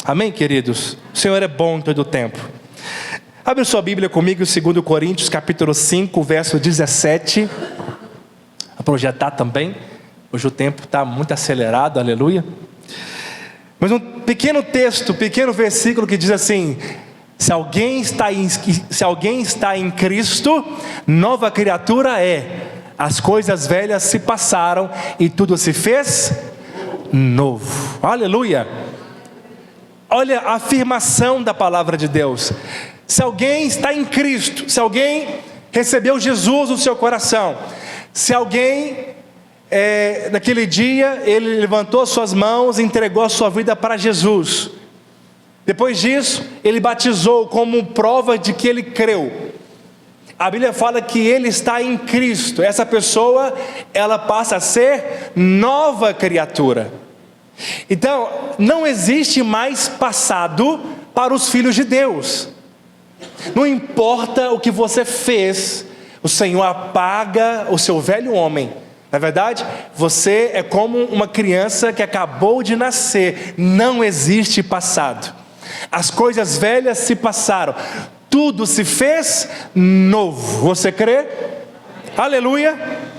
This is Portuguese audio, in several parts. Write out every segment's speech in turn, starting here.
Amém, queridos? O Senhor é bom em todo o tempo. Abre sua Bíblia comigo, 2 Coríntios, capítulo 5, verso 17. Vou projetar também. Hoje o tempo está muito acelerado, aleluia. Mas um pequeno texto, pequeno versículo que diz assim: se alguém está em Cristo, nova criatura é. As coisas velhas se passaram e tudo se fez novo. Aleluia. Olha a afirmação da palavra de Deus. Se alguém está em Cristo, se alguém recebeu Jesus no seu coração, se alguém naquele dia ele levantou suas mãos e entregou a sua vida para Jesus, depois disso ele batizou como prova de que ele creu. A Bíblia fala que ele está em Cristo. Essa pessoa, ela passa a ser nova criatura. Então, não existe mais passado para os filhos de Deus. Não importa o que você fez, o Senhor apaga o seu velho homem. Na verdade, você é como uma criança que acabou de nascer. Não existe passado. As coisas velhas se passaram. Tudo se fez novo. Você crê? Aleluia.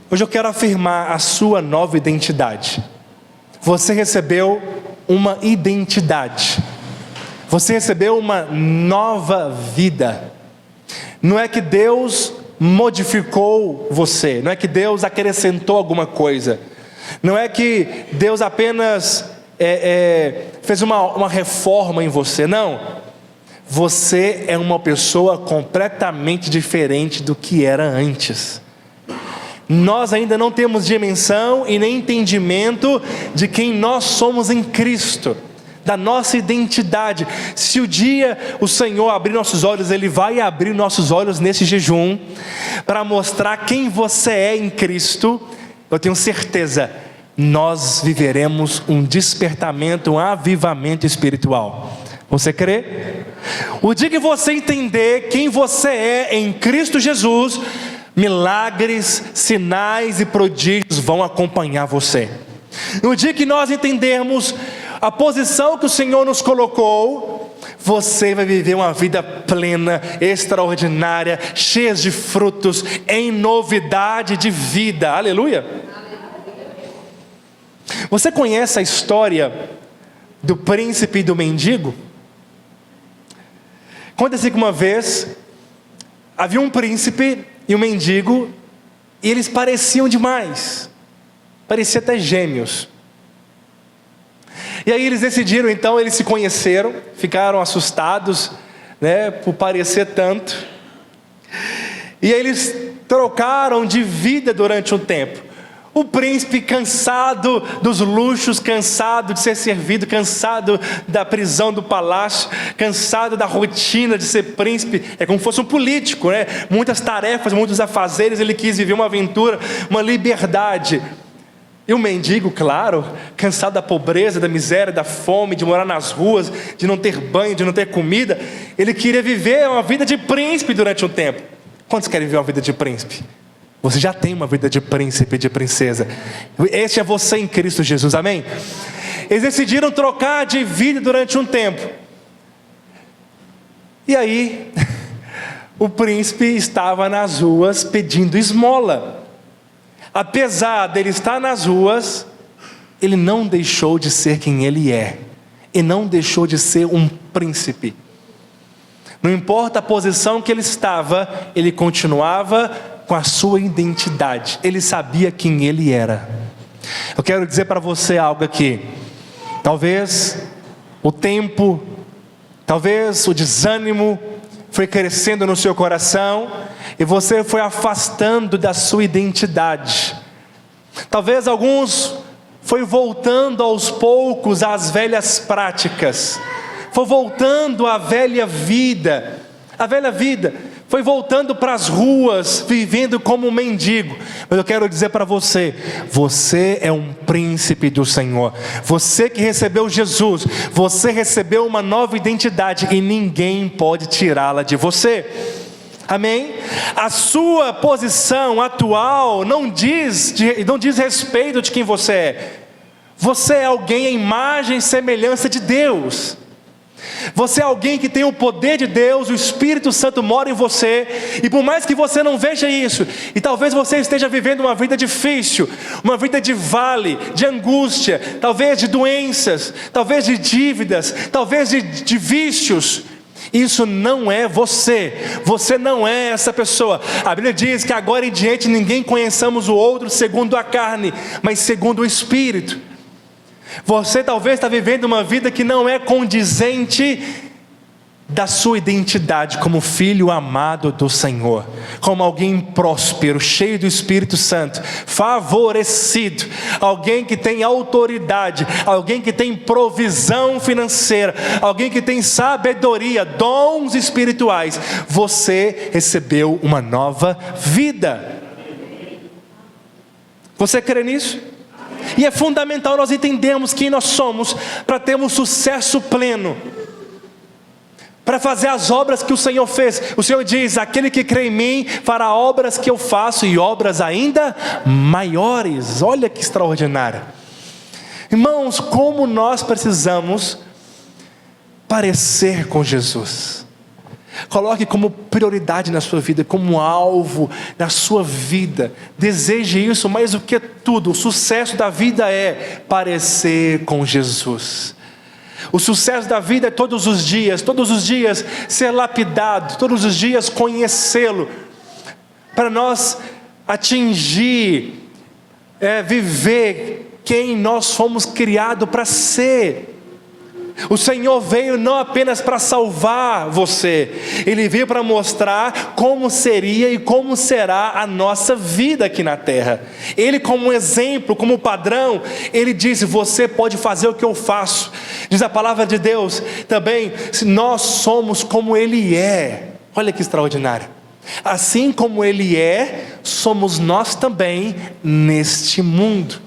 Hoje eu quero afirmar a sua nova identidade. Você recebeu uma identidade. Você recebeu uma nova vida. Não é que Deus modificou você. Não é que Deus acrescentou alguma coisa. Não é que Deus apenas fez uma reforma em você. Não. Você é uma pessoa completamente diferente do que era antes. Nós ainda não temos dimensão e nem entendimento de quem nós somos em Cristo, da nossa identidade. Se o dia o Senhor abrir nossos olhos, Ele vai abrir nossos olhos nesse jejum, para mostrar quem você é em Cristo. Eu tenho certeza, nós viveremos um despertamento, um avivamento espiritual. Você crê? O dia que você entender quem você é em Cristo Jesus, milagres, sinais e prodígios vão acompanhar você. No dia que nós entendermos a posição que o Senhor nos colocou, você vai viver uma vida plena, extraordinária, cheia de frutos, em novidade de vida. Aleluia. Você conhece a história do príncipe e do mendigo? Conta-se que uma vez havia um príncipe e um mendigo, e eles pareciam demais, pareciam até gêmeos. E aí eles decidiram, então, eles se conheceram, ficaram assustados, por parecer tanto. E aí eles trocaram de vida durante um tempo. O príncipe, cansado dos luxos, cansado de ser servido, cansado da prisão do palácio, cansado da rotina de ser príncipe, é como se fosse um político, muitas tarefas, muitos afazeres, ele quis viver uma aventura, uma liberdade. E o mendigo, claro, cansado da pobreza, da miséria, da fome, de morar nas ruas, de não ter banho, de não ter comida, ele queria viver uma vida de príncipe durante um tempo. Quantos querem viver uma vida de príncipe? Você já tem uma vida de príncipe e de princesa. Este é você em Cristo Jesus, amém? Eles decidiram trocar de vida durante um tempo. E aí, o príncipe estava nas ruas pedindo esmola. Apesar dele estar nas ruas, ele não deixou de ser quem ele é. E não deixou de ser um príncipe. Não importa a posição que ele estava, ele continuava com a sua identidade. Ele sabia quem ele era. Eu quero dizer para você algo aqui. Talvez o tempo, talvez o desânimo foi crescendo no seu coração e você foi afastando da sua identidade. Talvez alguns foi voltando aos poucos às velhas práticas, foi voltando à velha vida. A velha vida foi voltando para as ruas, vivendo como um mendigo. Mas eu quero dizer para você, você é um príncipe do Senhor. Você que recebeu Jesus, você recebeu uma nova identidade e ninguém pode tirá-la de você. Amém? A sua posição atual não diz respeito de quem você é. Você é alguém à imagem e semelhança de Deus. Você é alguém que tem o poder de Deus, o Espírito Santo mora em você, e por mais que você não veja isso, e talvez você esteja vivendo uma vida difícil, uma vida de vale, de angústia, talvez de doenças, talvez de dívidas, talvez de vícios, isso não é você não é essa pessoa. A Bíblia diz que agora em diante ninguém conheçamos o outro segundo a carne, mas segundo o Espírito. Você talvez está vivendo uma vida que não é condizente da sua identidade como filho amado do Senhor, como alguém próspero, cheio do Espírito Santo, favorecido, alguém que tem autoridade, alguém que tem provisão financeira, alguém que tem sabedoria, dons espirituais. Você recebeu uma nova vida. Você crê nisso? E é fundamental nós entendermos quem nós somos para termos sucesso pleno, para fazer as obras que o Senhor fez. O Senhor diz: aquele que crê em mim fará obras que eu faço, e obras ainda maiores. Olha que extraordinário. Irmãos, como nós precisamos parecer com Jesus. Coloque como prioridade na sua vida, como alvo na sua vida. Deseje isso mais do que tudo. O sucesso da vida é parecer com Jesus. O sucesso da vida é todos os dias ser lapidado, todos os dias conhecê-lo, para nós atingir, viver quem nós fomos criados para ser. O Senhor veio não apenas para salvar você, Ele veio para mostrar como seria e como será a nossa vida aqui na terra. Ele, como exemplo, como padrão, Ele disse: você pode fazer o que eu faço. Diz a palavra de Deus também, nós somos como Ele é. Olha que extraordinário. Assim como Ele é, somos nós também neste mundo.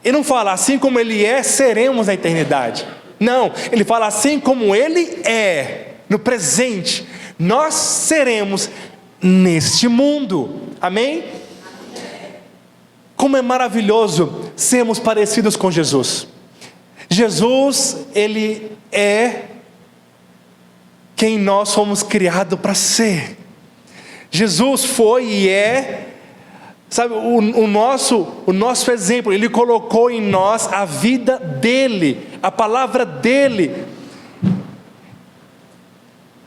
Ele não fala assim como Ele é, seremos na eternidade. Não, Ele fala assim como Ele é, no presente, nós seremos neste mundo. Amém? Como é maravilhoso sermos parecidos com Jesus. Jesus, Ele é quem nós fomos criados para ser. Jesus foi e é, sabe, o nosso exemplo. Ele colocou em nós a vida dele, a palavra dele.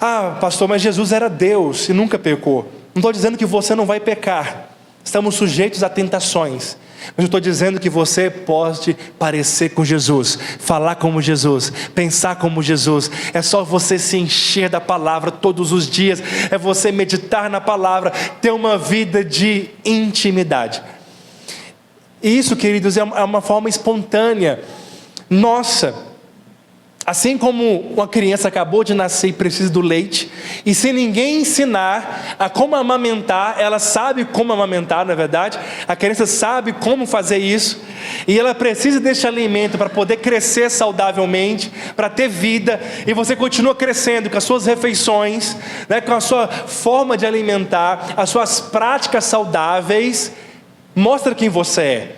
Ah, pastor, mas Jesus era Deus e nunca pecou. Não estou dizendo que você não vai pecar. Estamos sujeitos a tentações, mas eu estou dizendo que você pode parecer com Jesus, falar como Jesus, pensar como Jesus. É só você se encher da palavra todos os dias, é você meditar na palavra, ter uma vida de intimidade. E isso, queridos, é uma forma espontânea, nossa. Assim como uma criança acabou de nascer e precisa do leite, e se ninguém ensinar a como amamentar, ela sabe como amamentar, na verdade, a criança sabe como fazer isso, e ela precisa desse alimento para poder crescer saudavelmente, para ter vida, e você continua crescendo com as suas refeições, com a sua forma de alimentar, as suas práticas saudáveis, mostra quem você é.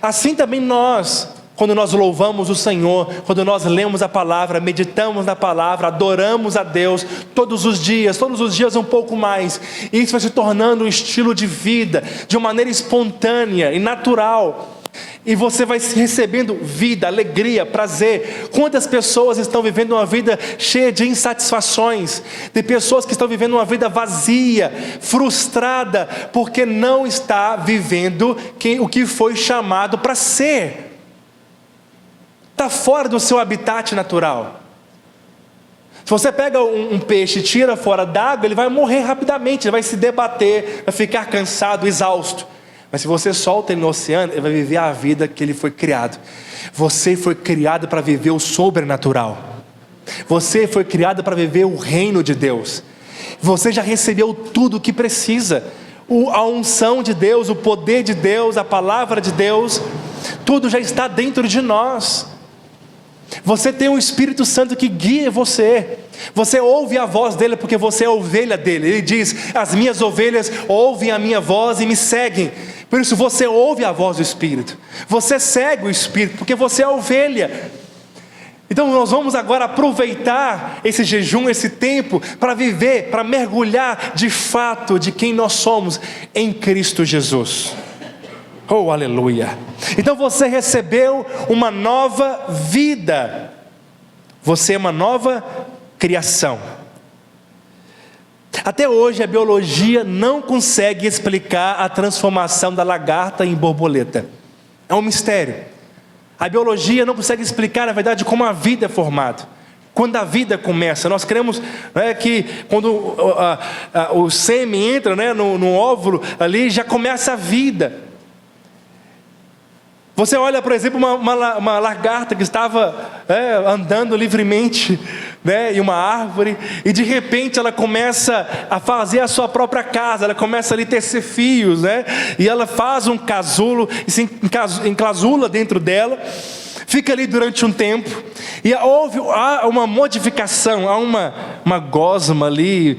Assim também nós, quando nós louvamos o Senhor, quando nós lemos a palavra, meditamos na palavra, adoramos a Deus todos os dias um pouco mais, e isso vai se tornando um estilo de vida, de uma maneira espontânea e natural, e você vai recebendo vida, alegria, prazer. Quantas pessoas estão vivendo uma vida cheia de insatisfações? Tem pessoas que estão vivendo uma vida vazia, frustrada, porque não está vivendo o que foi chamado para ser. Está fora do seu habitat natural. Se você pega um peixe e tira fora d'água, ele vai morrer rapidamente, ele vai se debater, vai ficar cansado, exausto. Mas se você solta ele no oceano, ele vai viver a vida que ele foi criado. Você foi criado para viver o sobrenatural. Você foi criado para viver o reino de Deus. Você já recebeu tudo o que precisa. A unção de Deus, o poder de Deus, a palavra de Deus, tudo já está dentro de nós. Você tem um Espírito Santo que guia você. Você ouve a voz dele porque você é a ovelha dele. Ele diz: as minhas ovelhas ouvem a minha voz e me seguem. Por isso você ouve a voz do Espírito, você segue o Espírito, porque você é a ovelha. Então nós vamos agora aproveitar esse jejum, esse tempo, para viver, para mergulhar de fato de quem nós somos em Cristo Jesus. Oh, aleluia! Então você recebeu uma nova vida, você é uma nova criação. Até hoje a biologia não consegue explicar a transformação da lagarta em borboleta. É um mistério. A biologia não consegue explicar, na verdade, como a vida é formada. Quando a vida começa, nós cremos, né, que quando o sêmen entra, né, no óvulo, ali já começa a vida. Você olha, por exemplo, uma lagarta que estava andando livremente, né, em uma árvore, e de repente ela começa a fazer a sua própria casa, ela começa ali a tecer fios, né, e ela faz um casulo, e se encasula dentro dela, fica ali durante um tempo, e há uma modificação, há uma gosma ali,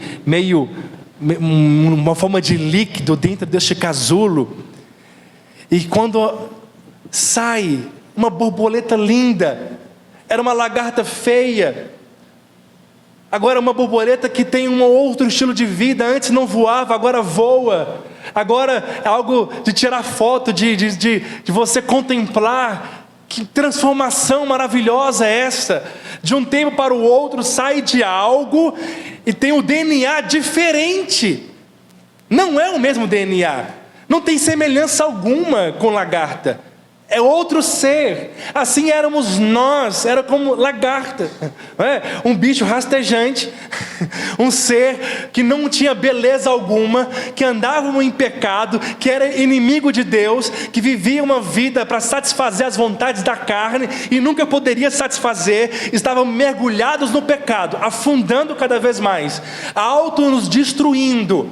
uma forma de líquido dentro deste casulo, e quando sai uma borboleta linda, era uma lagarta feia, agora uma borboleta que tem um outro estilo de vida, antes não voava, agora voa, agora é algo de tirar foto, de você contemplar. Que transformação maravilhosa é essa? De um tempo para o outro sai de algo e tem o DNA diferente, não é o mesmo DNA, não tem semelhança alguma com lagarta, é outro ser. Assim éramos nós, era como lagarta, um bicho rastejante, um ser que não tinha beleza alguma, que andava em pecado, que era inimigo de Deus, que vivia uma vida para satisfazer as vontades da carne e nunca poderia satisfazer. Estavam mergulhados no pecado, afundando cada vez mais, auto nos destruindo.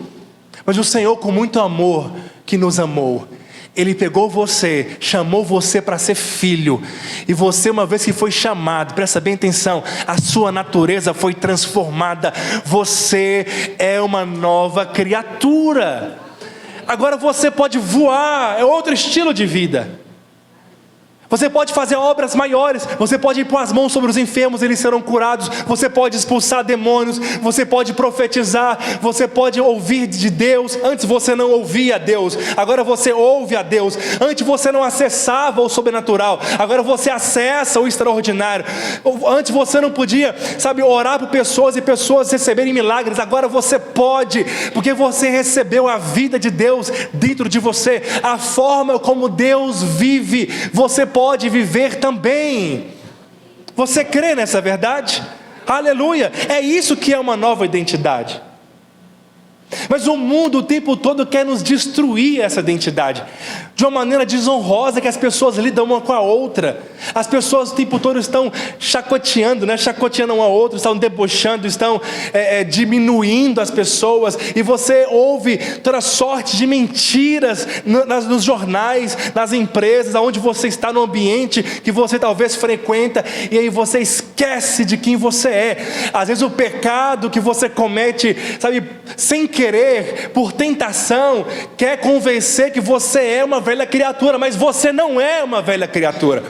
Mas o Senhor, com muito amor, que nos amou, Ele pegou você, chamou você para ser filho, e você, uma vez que foi chamado, presta bem atenção, a sua natureza foi transformada, você é uma nova criatura. Agora você pode voar, é outro estilo de vida. Você pode fazer obras maiores, você pode impor as mãos sobre os enfermos, eles serão curados, você pode expulsar demônios, você pode profetizar, você pode ouvir de Deus. Antes você não ouvia a Deus, agora você ouve a Deus. Antes você não acessava o sobrenatural, agora você acessa o extraordinário. Antes você não podia, orar por pessoas e pessoas receberem milagres, agora você pode, porque você recebeu a vida de Deus dentro de você, a forma como Deus vive, você pode viver também. Você crê nessa verdade? Aleluia! É isso que é uma nova identidade. Mas o mundo o tempo todo quer nos destruir essa identidade, de uma maneira desonrosa, que as pessoas lidam uma com a outra. As pessoas o tempo todo estão chacoteando, chacoteando uma a outra, estão debochando, estão diminuindo as pessoas, e você ouve toda sorte de mentiras nos jornais, nas empresas, onde você está, no ambiente que você talvez frequenta, e aí você esquece de quem você é. Às vezes o pecado que você comete, sem querer, por tentação, quer convencer que você é uma velha criatura, mas você não é uma velha criatura.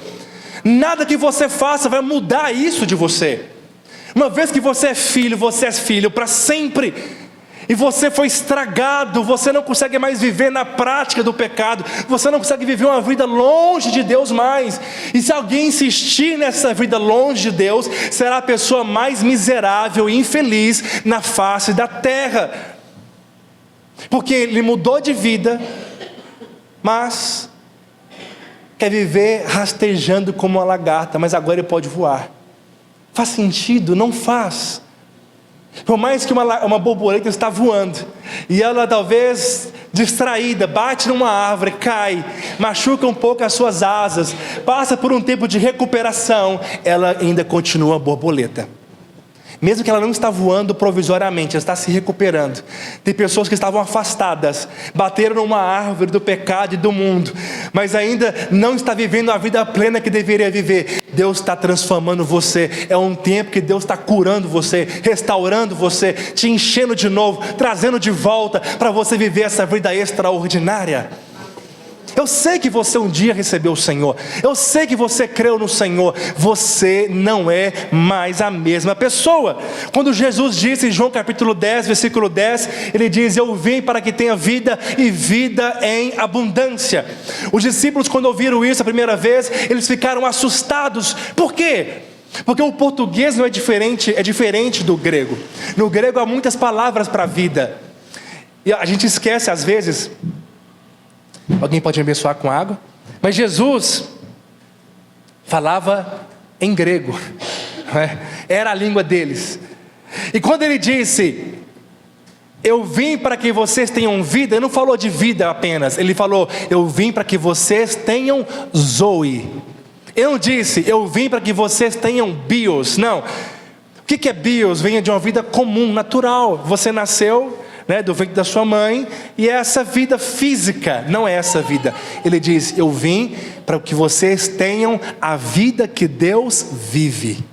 Nada que você faça vai mudar isso de você. Uma vez que você é filho para sempre. E você foi estragado, você não consegue mais viver na prática do pecado, você não consegue viver uma vida longe de Deus mais. E se alguém insistir nessa vida longe de Deus, será a pessoa mais miserável e infeliz na face da terra. Porque ele mudou de vida, mas quer viver rastejando como uma lagarta, mas agora ele pode voar. Faz sentido? Não faz. Por mais que uma borboleta está voando, e ela talvez distraída, bate numa árvore, cai, machuca um pouco as suas asas, passa por um tempo de recuperação, ela ainda continua borboleta. Mesmo que ela não está voando provisoriamente, ela está se recuperando. Tem pessoas que estavam afastadas, bateram numa árvore do pecado e do mundo, mas ainda não está vivendo a vida plena que deveria viver. Deus está transformando você. É um tempo que Deus está curando você, restaurando você, te enchendo de novo, trazendo de volta para você viver essa vida extraordinária. Eu sei que você um dia recebeu o Senhor. Eu sei que você creu no Senhor. Você não é mais a mesma pessoa. Quando Jesus disse em João capítulo 10, versículo 10, ele diz: eu vim para que tenha vida e vida em abundância. Os discípulos, quando ouviram isso a primeira vez, eles ficaram assustados. Por quê? Porque o português não é diferente, é diferente do grego. No grego há muitas palavras para vida. E a gente esquece às vezes. Alguém pode me abençoar com água? Mas Jesus falava em grego, era a língua deles. E quando ele disse: eu vim para que vocês tenham vida, ele não falou de vida apenas. Ele falou: eu vim para que vocês tenham zoe. Ele não disse: eu vim para que vocês tenham bios. Não. O que é bios? Vem de uma vida comum, natural. Você nasceu, do ventre da sua mãe, e é essa vida física, não é essa vida. Ele diz: eu vim para que vocês tenham a vida que Deus vive.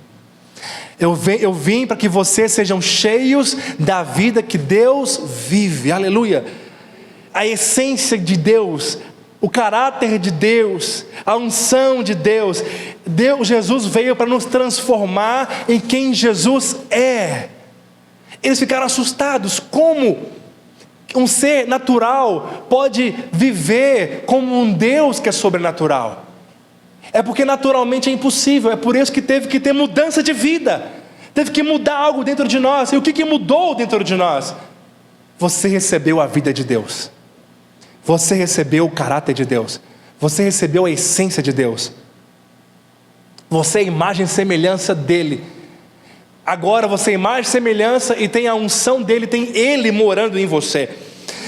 Eu vim para que vocês sejam cheios da vida que Deus vive. Aleluia. A essência de Deus, o caráter de Deus, a unção de Deus. Jesus veio para nos transformar em quem Jesus é. Eles ficaram assustados. Como um ser natural pode viver como um Deus que é sobrenatural? É porque naturalmente é impossível. É por isso que teve que ter mudança de vida. Teve que mudar algo dentro de nós. E o que mudou dentro de nós? Você recebeu a vida de Deus. Você recebeu o caráter de Deus. Você recebeu a essência de Deus. Você é imagem e semelhança dEle. Agora você é imagem e semelhança e tem a unção dEle, tem Ele morando em você.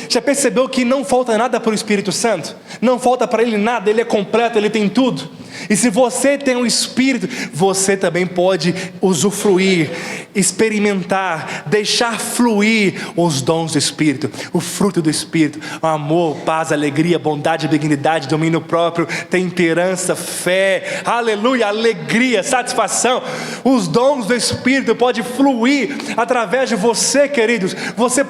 Já percebeu que não falta nada para o Espírito Santo? Não falta para Ele nada, Ele é completo, Ele tem tudo. E se você tem o Espírito, você também pode usufruir, experimentar, deixar fluir os dons do Espírito, o fruto do Espírito: amor, paz, alegria, bondade, benignidade, domínio próprio, temperança, fé, aleluia, alegria, satisfação. Os dons do Espírito podem fluir através de você, queridos. Você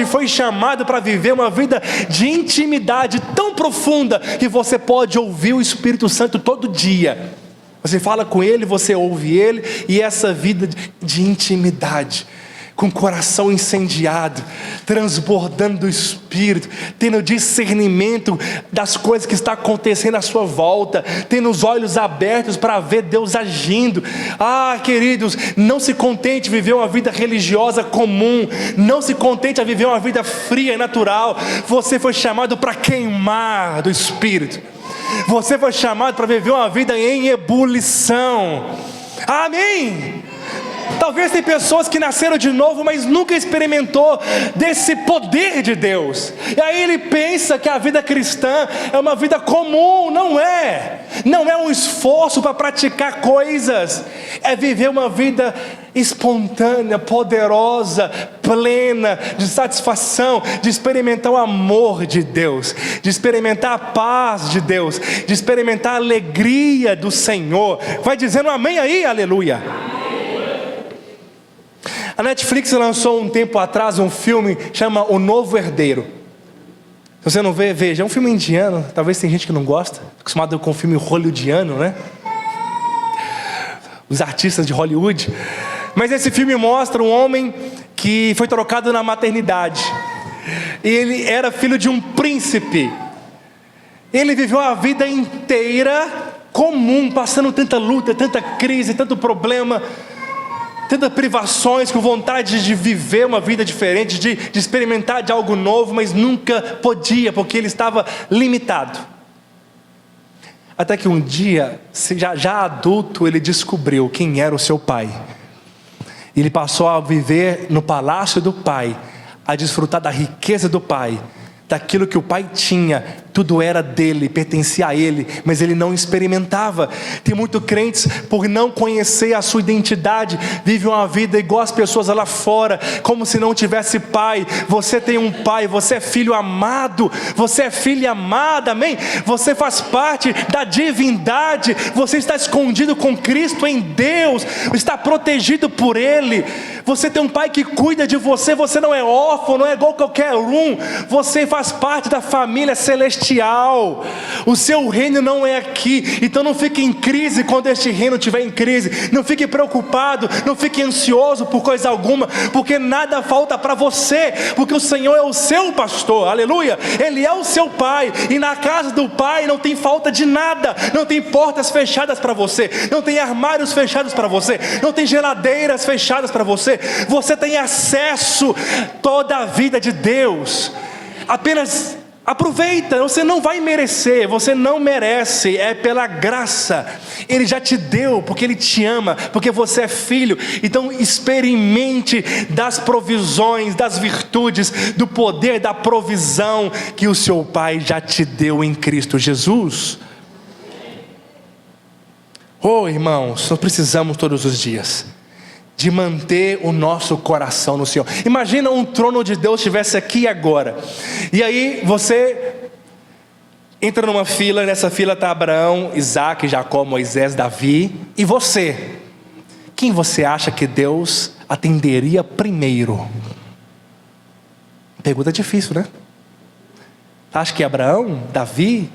foi chamado para viver uma vida de intimidade tão profunda que você pode ouvir o Espírito Santo todo dia. Você fala com Ele, você ouve Ele, e essa vida de intimidade, com o coração incendiado, transbordando do Espírito, tendo discernimento das coisas que estão acontecendo à sua volta, tendo os olhos abertos para ver Deus agindo. Queridos, não se contente em viver uma vida religiosa comum, não se contente a viver uma vida fria e natural. Você foi chamado para queimar do Espírito. Você foi chamado para viver uma vida em ebulição. Amém? Talvez tem pessoas que nasceram de novo, mas nunca experimentou desse poder de Deus. E aí ele pensa que a vida cristã é uma vida comum. Não é. Não é um esforço para praticar coisas. É viver uma vida espontânea, poderosa, plena, de satisfação, de experimentar o amor de Deus, de experimentar a paz de Deus, de experimentar a alegria do Senhor. Vai dizendo amém aí, aleluia. A Netflix lançou um tempo atrás um filme que chama O Novo Herdeiro. Se você não vê, veja. É um filme indiano. Talvez tem gente que não gosta, acostumado com filme hollywoodiano, né? Os artistas de Hollywood. Mas esse filme mostra um homem que foi trocado na maternidade. E ele era filho de um príncipe. Ele viveu a vida inteira comum, passando tanta luta, tanta crise, tanto problema, tantas privações, com vontade de viver uma vida diferente, de experimentar de algo novo, mas nunca podia, porque ele estava limitado. Até que um dia, já adulto, ele descobriu quem era o seu pai. Ele passou a viver no palácio do pai, a desfrutar da riqueza do pai, daquilo que o pai tinha. Tudo era dele, pertencia a ele, mas ele não experimentava. Tem muitos crentes, por não conhecer a sua identidade, vivem uma vida igual as pessoas lá fora, como se não tivesse pai. Você tem um pai, você é filho amado, você é filha amada, amém? Você faz parte da divindade, você está escondido com Cristo em Deus, está protegido por Ele. Você tem um pai que cuida de você, você não é órfão, não é igual qualquer um. Você faz parte da família celestial celestial. O seu reino não é aqui. Então não fique em crise quando este reino estiver em crise. Não fique preocupado, não fique ansioso por coisa alguma, porque nada falta para você, porque o Senhor é o seu pastor, aleluia. Ele é o seu pai, e na casa do pai não tem falta de nada. Não tem portas fechadas para você, não tem armários fechados para você, não tem geladeiras fechadas para você. Você tem acesso toda a vida de Deus. Apenas aproveita. Você não vai merecer, você não merece, é pela graça. Ele já te deu, porque Ele te ama, porque você é filho. Então experimente das provisões, das virtudes, do poder, da provisão que o seu Pai já te deu em Cristo Jesus. Oh, irmãos, nós precisamos todos os dias de manter o nosso coração no Senhor. Imagina um trono de Deus estivesse aqui agora, e aí você entra numa fila, nessa fila está Abraão, Isaac, Jacó, Moisés, Davi, e você. Quem você acha que Deus atenderia primeiro? Pergunta difícil, né? Acha que Abraão, Davi?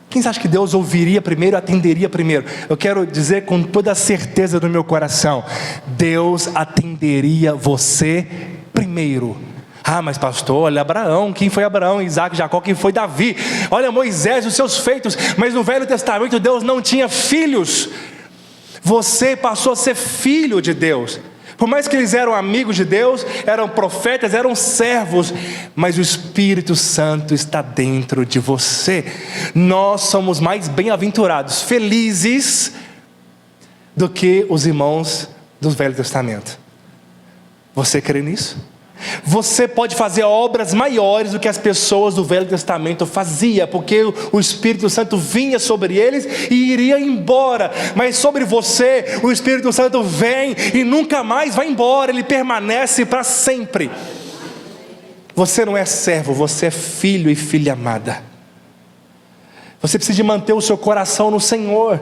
Quem você acha que Deus ouviria primeiro, atenderia primeiro? Eu quero dizer com toda a certeza do meu coração: Deus atenderia você primeiro. Ah, mas pastor, olha Abraão, quem foi Abraão? Isaac, Jacó, quem foi Davi? Olha Moisés, os seus feitos. Mas no Velho Testamento Deus não tinha filhos. Você passou a ser filho de Deus. Por mais que eles eram amigos de Deus, eram profetas, eram servos, mas o Espírito Santo está dentro de você. Nós somos mais bem-aventurados, felizes, do que os irmãos do Velho Testamento. Você crê nisso? Você pode fazer obras maiores do que as pessoas do Velho Testamento faziam, porque o Espírito Santo vinha sobre eles e iria embora. Mas sobre você, o Espírito Santo vem e nunca mais vai embora, ele permanece para sempre. Você não é servo, você é filho e filha amada. Você precisa de manter o seu coração no Senhor,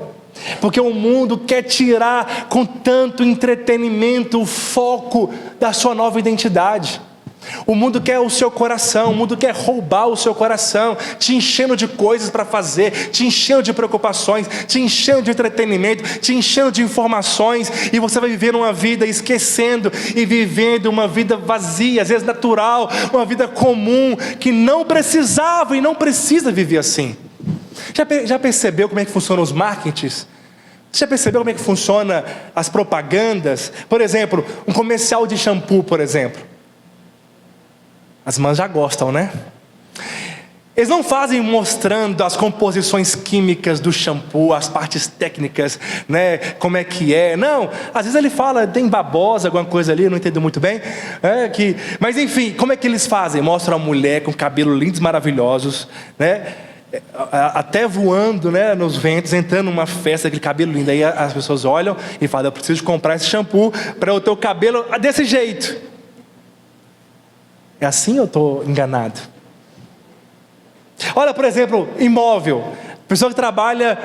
porque o mundo quer tirar com tanto entretenimento o foco da sua nova identidade. O mundo quer o seu coração, o mundo quer roubar o seu coração, te enchendo de coisas para fazer, te enchendo de preocupações, te enchendo de entretenimento, te enchendo de informações, e você vai viver uma vida esquecendo e vivendo uma vida vazia, às vezes natural, uma vida comum, que não precisava e não precisa viver assim. Já percebeu como é que funcionam os marketings? Você já percebeu como é que funcionam as propagandas? Por exemplo, um comercial de shampoo, por exemplo. As mães já gostam, né? Eles não fazem mostrando as composições químicas do shampoo, as partes técnicas, né? Como é que é. Não, às vezes ele fala, tem babosa, alguma coisa ali, eu não entendo muito bem. Mas enfim, como é que eles fazem? Mostram a mulher com cabelo lindos, maravilhosos, né? Até voando, né, nos ventos, entrando numa festa, aquele cabelo lindo. Aí as pessoas olham e falam: eu preciso comprar esse shampoo para o teu cabelo desse jeito. É assim, eu estou enganado? Olha, por exemplo, imóvel. Pessoa que trabalha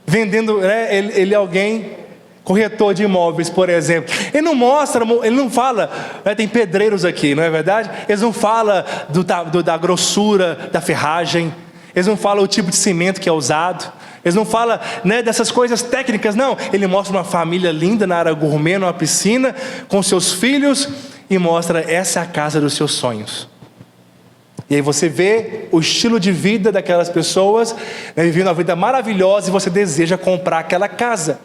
vendendo, né, ele é alguém, corretor de imóveis, por exemplo. Ele não mostra, ele não fala, né, tem pedreiros aqui, não é verdade? Eles não falam da grossura da ferragem. Eles não falam o tipo de cimento que é usado. Eles não falam, né, dessas coisas técnicas, não. Ele mostra uma família linda na área gourmet, numa piscina, com seus filhos, e mostra: essa é a casa dos seus sonhos. E aí você vê o estilo de vida daquelas pessoas, né, vivendo uma vida maravilhosa, e você deseja comprar aquela casa.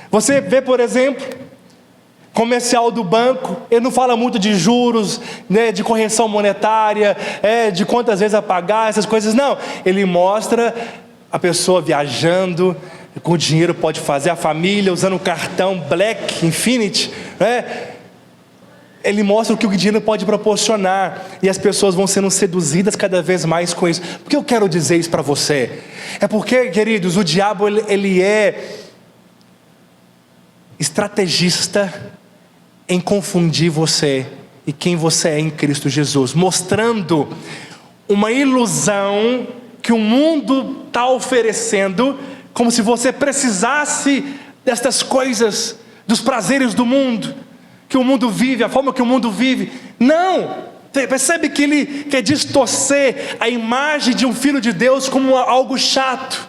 Você vê, por exemplo, comercial do banco. Ele não fala muito de juros, né, de correção monetária, de quantas vezes a pagar, essas coisas. Não, ele mostra a pessoa viajando, com o dinheiro pode fazer, a família usando o cartão Black Infinity, né? Ele mostra o que o dinheiro pode proporcionar, e as pessoas vão sendo seduzidas cada vez mais com isso. Por que eu quero dizer isso para você? É porque, queridos, o diabo ele é estrategista em confundir você e quem você é em Cristo Jesus, mostrando uma ilusão que o mundo está oferecendo, como se você precisasse destas coisas, dos prazeres do mundo, que o mundo vive, a forma que o mundo vive. Não! Percebe que ele quer distorcer a imagem de um filho de Deus como algo chato,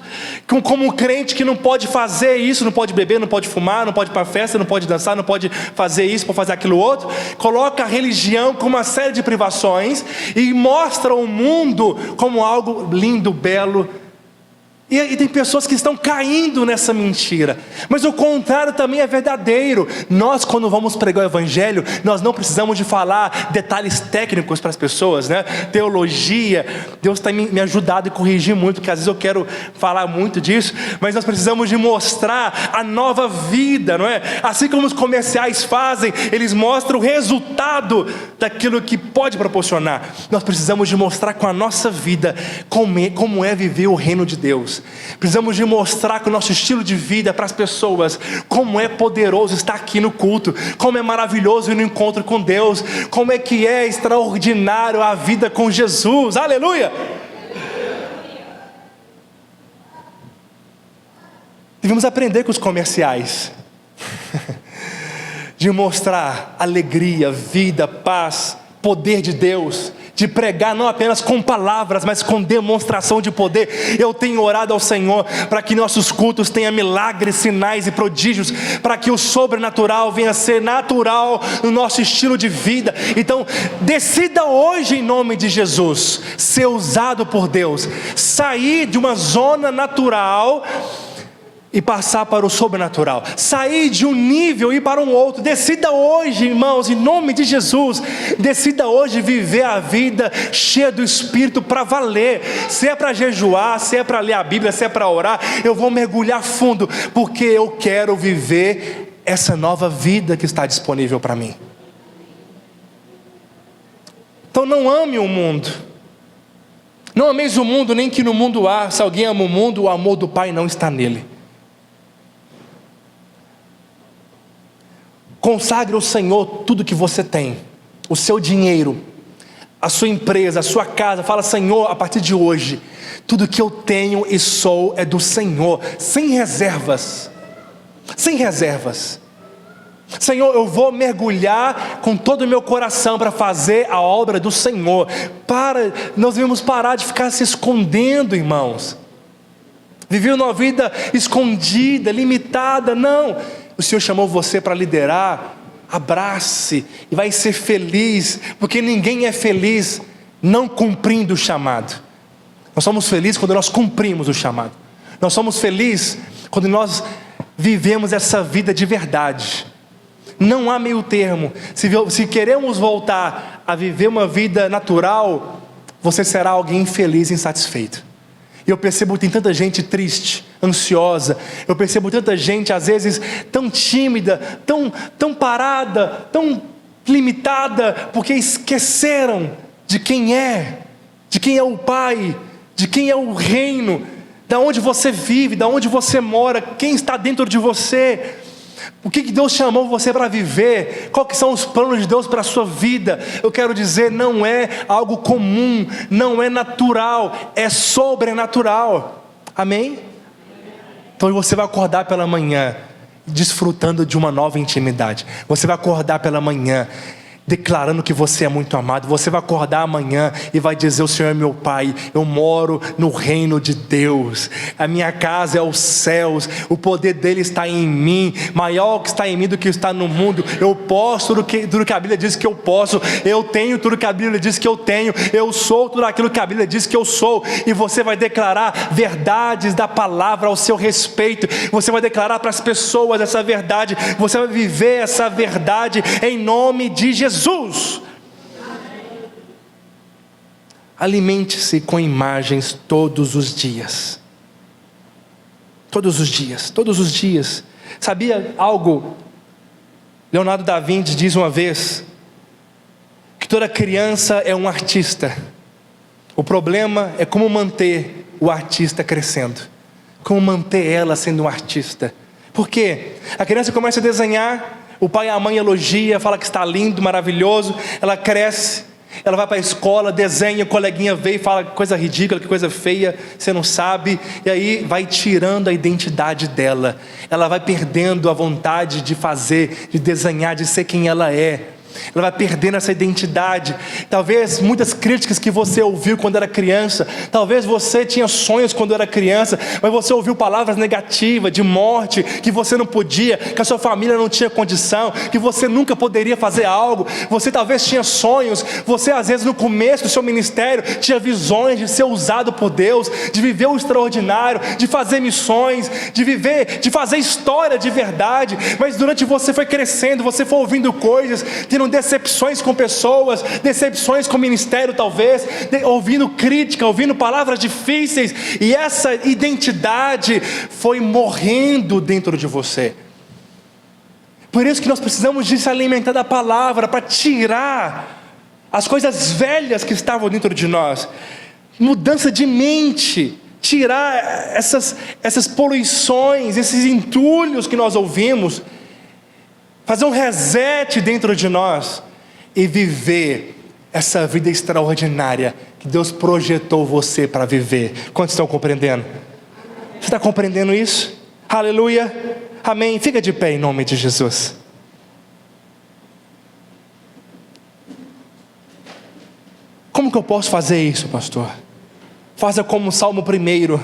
como um crente que não pode fazer isso, não pode beber, não pode fumar, não pode ir para festa, não pode dançar, não pode fazer isso, pode fazer aquilo outro. Coloca a religião como uma série de privações e mostra o mundo como algo lindo, belo. E tem pessoas que estão caindo nessa mentira. Mas o contrário também é verdadeiro. Nós, quando vamos pregar o Evangelho, nós não precisamos de falar detalhes técnicos para as pessoas, né? Teologia. Deus tem me ajudado e corrigir muito, porque às vezes eu quero falar muito disso. Mas nós precisamos de mostrar a nova vida, não é? Assim como os comerciais fazem, eles mostram o resultado daquilo que pode proporcionar. Nós precisamos de mostrar com a nossa vida como é viver o reino de Deus. Precisamos de mostrar com o nosso estilo de vida para as pessoas como é poderoso estar aqui no culto, como é maravilhoso ir no encontro com Deus, como é que é extraordinário a vida com Jesus. Aleluia! Devemos aprender com os comerciais de mostrar alegria, vida, paz, poder de Deus, de pregar não apenas com palavras, mas com demonstração de poder. Eu tenho orado ao Senhor para que nossos cultos tenham milagres, sinais e prodígios, para que o sobrenatural venha a ser natural no nosso estilo de vida. Então decida hoje, em nome de Jesus, ser usado por Deus, sair de uma zona natural e passar para o sobrenatural, sair de um nível e ir para um outro. Decida hoje, irmãos, em nome de Jesus, decida hoje viver a vida cheia do Espírito para valer. Se é para jejuar, se é para ler a Bíblia, se é para orar, eu vou mergulhar fundo, porque eu quero viver essa nova vida que está disponível para mim. Então não ame o mundo, não ameis o mundo, nem que no mundo há. Se alguém ama o mundo, o amor do Pai não está nele. Consagre ao Senhor tudo que você tem, o seu dinheiro, a sua empresa, a sua casa. Fala: Senhor, a partir de hoje, tudo que eu tenho e sou é do Senhor, sem reservas, sem reservas. Senhor, eu vou mergulhar com todo o meu coração para fazer a obra do Senhor. Nós devemos parar de ficar se escondendo, irmãos, viver uma vida escondida, limitada. Não, o Senhor chamou você para liderar. Abrace e vai ser feliz, porque ninguém é feliz não cumprindo o chamado. Nós somos felizes quando nós cumprimos o chamado. Nós somos felizes quando nós vivemos essa vida de verdade. Não há meio termo. Se queremos voltar a viver uma vida natural, você será alguém infeliz e insatisfeito. E eu percebo que tem tanta gente triste, ansiosa. Eu percebo tanta gente às vezes tão tímida, tão parada, tão limitada, porque esqueceram de quem é o Pai, de quem é o reino, da onde você vive, da onde você mora, quem está dentro de você. O que Deus chamou você para viver? Quais que são os planos de Deus para a sua vida? Eu quero dizer, não é algo comum, não é natural, é sobrenatural. Amém? Então você vai acordar pela manhã desfrutando de uma nova intimidade. Você vai acordar pela manhã declarando que você é muito amado. Você vai acordar amanhã e vai dizer: o Senhor é meu Pai, eu moro no reino de Deus, a minha casa é os céus, o poder dele está em mim, maior que está em mim do que está no mundo. Eu posso tudo que a Bíblia diz que eu posso, eu tenho tudo que a Bíblia diz que eu tenho, eu sou tudo aquilo que a Bíblia diz que eu sou. E você vai declarar verdades da palavra ao seu respeito, você vai declarar para as pessoas essa verdade, você vai viver essa verdade em nome de Jesus. Alimente-se com imagens todos os dias. Todos os dias, todos os dias. Sabia algo? Leonardo da Vinci diz uma vez que toda criança é um artista. O problema é como manter o artista crescendo, como manter ela sendo um artista. Por quê? A criança começa a desenhar, o pai e a mãe elogia, fala que está lindo, maravilhoso. Ela cresce, ela vai para a escola, desenha, o coleguinha vê e fala: que coisa ridícula, que coisa feia, você não sabe. E aí vai tirando a identidade dela. Ela vai perdendo a vontade de fazer, de desenhar, de ser quem ela é. Ela vai perdendo essa identidade. Talvez muitas críticas que você ouviu quando era criança. Talvez você tinha sonhos quando era criança, mas você ouviu palavras negativas, de morte, que você não podia, que a sua família não tinha condição, que você nunca poderia fazer algo. Você talvez tinha sonhos. Você às vezes no começo do seu ministério tinha visões de ser usado por Deus, de viver o extraordinário, de fazer missões, de fazer história de verdade. Mas durante você foi crescendo, você foi ouvindo coisas, tendo decepções com pessoas, decepções com o ministério talvez, ouvindo crítica, ouvindo palavras difíceis, e essa identidade foi morrendo dentro de você. Por isso que nós precisamos de se alimentar da palavra, para tirar as coisas velhas que estavam dentro de nós, mudança de mente, tirar essas poluições, esses entulhos que nós ouvimos, fazer um reset dentro de nós e viver essa vida extraordinária que Deus projetou você para viver. Quantos estão compreendendo? Você está compreendendo isso? Aleluia, amém. Fica de pé em nome de Jesus. Como que eu posso fazer isso, pastor? Faça como o Salmo 1,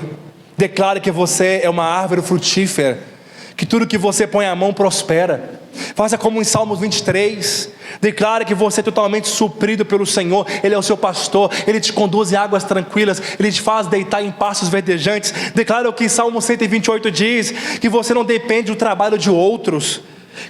declare que você é uma árvore frutífera, que tudo que você põe a mão prospera. Faça como em Salmos 23, declare que você é totalmente suprido pelo Senhor. Ele é o seu pastor, Ele te conduz em águas tranquilas, Ele te faz deitar em pastos verdejantes. Declare o que Salmo 128 diz, que você não depende do trabalho de outros,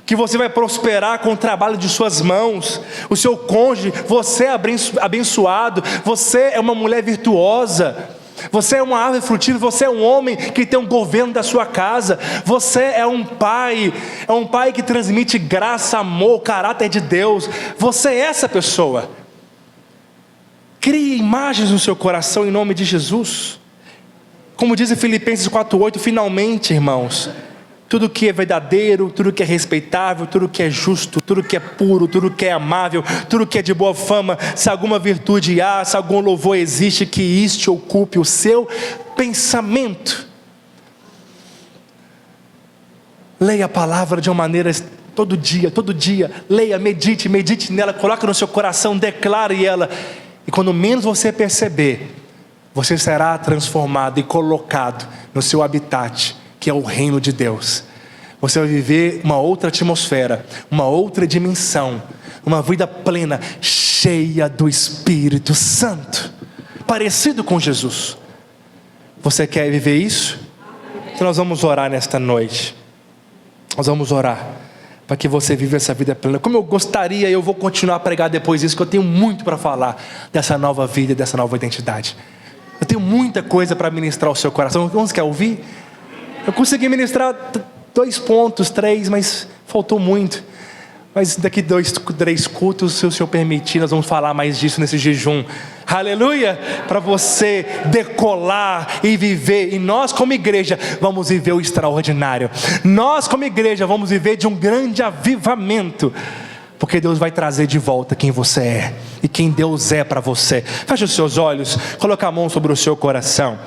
que você vai prosperar com o trabalho de suas mãos. O seu cônjuge, você é abençoado, você é uma mulher virtuosa, você é uma árvore frutífera, você é um homem que tem um governo da sua casa, você é um pai que transmite graça, amor, caráter de Deus. Você é essa pessoa. Crie imagens no seu coração em nome de Jesus. Como diz em Filipenses 4:8, finalmente, irmãos, tudo que é verdadeiro, tudo que é respeitável, tudo que é justo, tudo que é puro, tudo que é amável, tudo que é de boa fama, se alguma virtude há, se algum louvor existe, que isto ocupe o seu pensamento. Leia a palavra de uma maneira, todo dia, leia, medite nela, coloque no seu coração, declare ela, e quando menos você perceber, você será transformado e colocado no seu habitat, que é o reino de Deus. Você vai viver uma outra atmosfera, uma outra dimensão, uma vida plena, cheia do Espírito Santo, parecido com Jesus. Você quer viver isso? Então nós vamos orar nesta noite. Nós vamos orar para que você viva essa vida plena. Como eu gostaria, eu vou continuar a pregar depois disso, que eu tenho muito para falar dessa nova vida, dessa nova identidade. Eu tenho muita coisa para ministrar ao seu coração. Você quer ouvir? Eu consegui ministrar 2 pontos, 3, mas faltou muito. Mas daqui 2, 3 cultos, se o Senhor permitir, nós vamos falar mais disso nesse jejum. Aleluia! Para você decolar e viver. E nós como igreja vamos viver o extraordinário. Nós como igreja vamos viver de um grande avivamento. Porque Deus vai trazer de volta quem você é e quem Deus é para você. Feche os seus olhos, coloque a mão sobre o seu coração.